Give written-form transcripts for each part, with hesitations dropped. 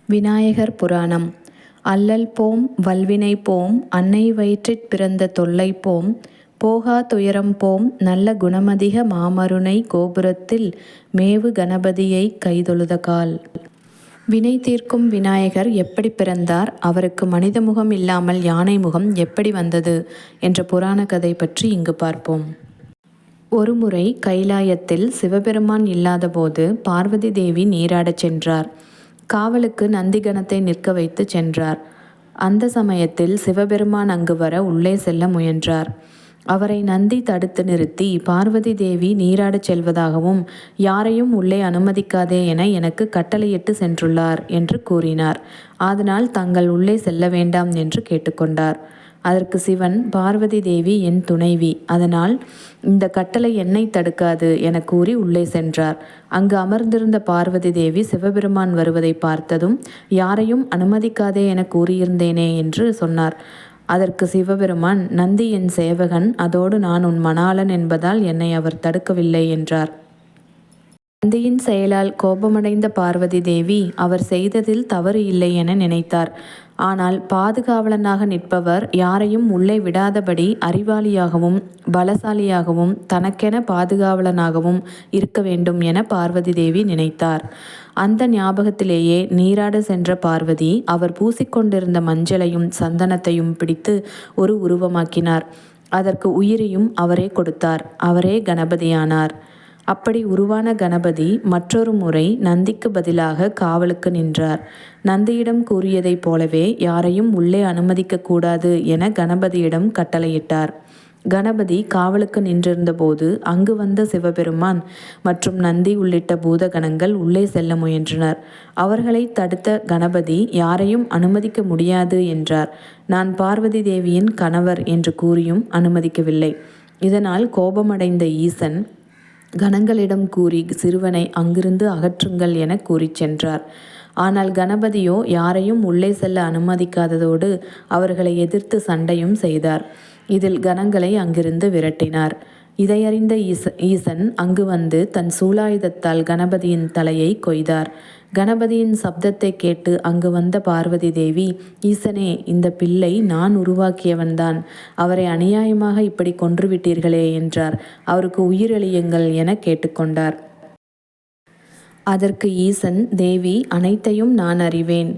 விநாயகர் புராணம். அல்லல் போம் வல்வினை போம் அன்னை வயிற்றிற் பிறந்த தொல்லை போம் போகா துயரம் போம் நல்ல குணமதிக மாமருணை கோபுரத்தில் மேவு கணபதியைக் கைதொழுதகால். வினை தீர்க்கும் விநாயகர் எப்படி பிறந்தார், அவருக்கு மனித முகம் இல்லாமல் யானை முகம் எப்படி வந்தது என்ற புராண கதை பற்றி இங்கு பார்ப்போம். ஒருமுறை கைலாயத்தில் சிவபெருமான் இல்லாதபோது பார்வதி தேவி நீராடச் சென்றார். காவலுக்கு நந்திகணத்தை நிற்க வைத்து சென்றார். அந்த சமயத்தில் சிவபெருமான் அங்கு வர உள்ளே செல்ல முயன்றார். அவரை நந்தி தடுத்து நிறுத்தி, பார்வதி தேவி நீராடச் செல்வதாகவும் யாரையும் உள்ளே அனுமதிக்காதே என எனக்கு கட்டளையிட்டு சென்றுள்ளார் என்று கூறினார். அதனால் தங்கள் உள்ளே செல்ல வேண்டாம் என்று கேட்டுக்கொண்டார். அதற்கு சிவன், பார்வதி தேவி என் துணைவி, அதனால் இந்த கட்டளை என்னை தடுக்காது என கூறி உள்ளே சென்றார். அங்கு அமர்ந்திருந்த பார்வதி தேவி சிவபெருமான் வருவதை பார்த்ததும், யாரையும் அனுமதிக்காதே என கூறியிருந்தேனே என்று சொன்னார். அதற்கு சிவபெருமான், நந்தி என் சேவகன், அதோடு நான் உன் மணாளன் என்பதால் என்னை அவர் தடுக்கவில்லை என்றார். நந்தியின் செயலால் கோபமடைந்த பார்வதி தேவி அவர் செய்ததில் தவறு இல்லை என நினைத்தார். ஆனால் பாதுகாவலனாக நிற்பவர் யாரையும் உள்ளே விடாதபடி அறிவாளியாகவும் பலசாலியாகவும் தனக்கென பாதுகாவலனாகவும் இருக்க வேண்டும் என பார்வதி தேவி நினைத்தார். அந்த ஞாபகத்திலேயே நீராட சென்ற பார்வதி அவர் பூசிக்கொண்டிருந்த மஞ்சளையும் சந்தனத்தையும் பிடித்து ஒரு உருவமாக்கினார். அதற்கு உயிரையும் அவரே கொடுத்தார். அவரே கணபதியானார். அப்படி உருவான கணபதி மற்றொரு முறை நந்திக்கு பதிலாக காவலுக்கு நின்றார். நந்தியிடம் கூறியதைப் போலவே யாரையும் உள்ளே அனுமதிக்க கூடாது என கணபதியிடம் கட்டளையிட்டார். கணபதி காவலுக்கு நின்றிருந்த போது அங்கு வந்த சிவபெருமான் மற்றும் நந்தி உள்ளிட்ட பூதகணங்கள் உள்ளே செல்ல முயன்றனர். அவர்களை தடுத்த கணபதி யாரையும் அனுமதிக்க முடியாது என்றார். நான் பார்வதி தேவியின் கணவர் என்று கூறியும் அனுமதிக்கவில்லை. இதனால் கோபமடைந்த ஈசன் கணங்களிடம் கூறி சிறுவனை அங்கிருந்து அகற்றுங்கள் என கூறிச் சென்றார். ஆனால் கணபதியோ யாரையும் உள்ளே செல்ல அனுமதிக்காததோடு அவர்களை எதிர்த்து சண்டையும் செய்தார். இதில் கணங்களை அங்கிருந்து விரட்டினார். இதையறிந்த ஈசன் அங்கு வந்து தன் சூலாயுதத்தால் கணபதியின் தலையை கொய்தார். கணபதியின் சப்தத்தை கேட்டு அங்கு வந்த பார்வதி தேவி, ஈசனே, இந்த பிள்ளை நான் உருவாக்கியவன்தான், அவரை அநியாயமாக இப்படி கொன்றுவிட்டீர்களே என்றார். அவருக்கு உயிரளியுங்கள் என கேட்டுக்கொண்டார். அதற்கு ஈசன், தேவி, அனைத்தையும் நான் அறிவேன்.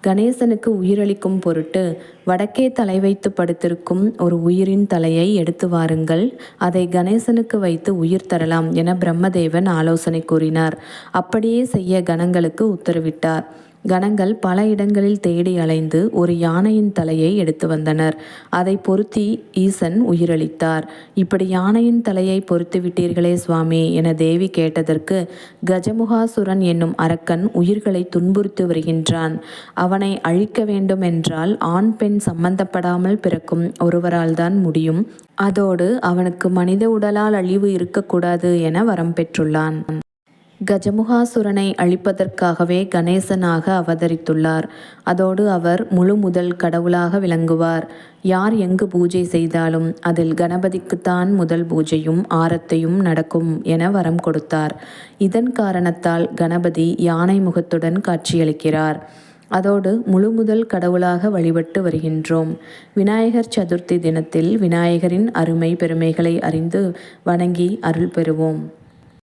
கணேசனுக்கு உயிரளிக்கும் பொருட்டு வடக்கே தலை வைத்து படுத்திருக்கும் ஒரு உயிரின் தலையை எடுத்து வாருங்கள், அதை கணேசனுக்கு வைத்து உயிர் தரலாம் என பிரம்மதேவன் ஆலோசனை கூறினார். அப்படியே செய்ய கணங்களுக்கு உத்தரவிட்டார். கணங்கள் பல இடங்களில் தேடி அலைந்து ஒரு யானையின் தலையை எடுத்து வந்தனர். அதை பொருத்தி ஈசன் உயிரளித்தார். இப்படி யானையின் தலையை பொருத்தி விட்டீர்களே சுவாமி என தேவி கேட்டதற்கு, கஜமுகாசுரன் என்னும் அரக்கன் உயிர்களை துன்புறுத்தி வருகின்றான். அவனை அழிக்க வேண்டும் என்றால் ஆண் பெண் சம்பந்தப்படாமல் பிறக்கும் ஒருவரால் தான் முடியும். அதோடு அவனுக்கு மனித உடலால் அழிவு இருக்கக்கூடாது என வரம் பெற்றுள்ளான். கஜமுகாசுரனை அழிப்பதற்காகவே கணேசனாக அவதரித்துள்ளார். அதோடு அவர் முழு முதல் கடவுளாக விளங்குவார். யார் எங்கு பூஜை செய்தாலும் அதில் கணபதிக்குத்தான் முதல் பூஜையும் ஆரத்தையும் நடக்கும் என வரம் கொடுத்தார். இதன் காரணத்தால் கணபதி யானை முகத்துடன் காட்சியளிக்கிறார். அதோடு முழு முதல் கடவுளாக வழிபட்டு வருகின்றோம். விநாயகர் சதுர்த்தி தினத்தில் விநாயகரின் அருமை பெருமைகளை அறிந்து வணங்கி அருள் பெறுவோம்.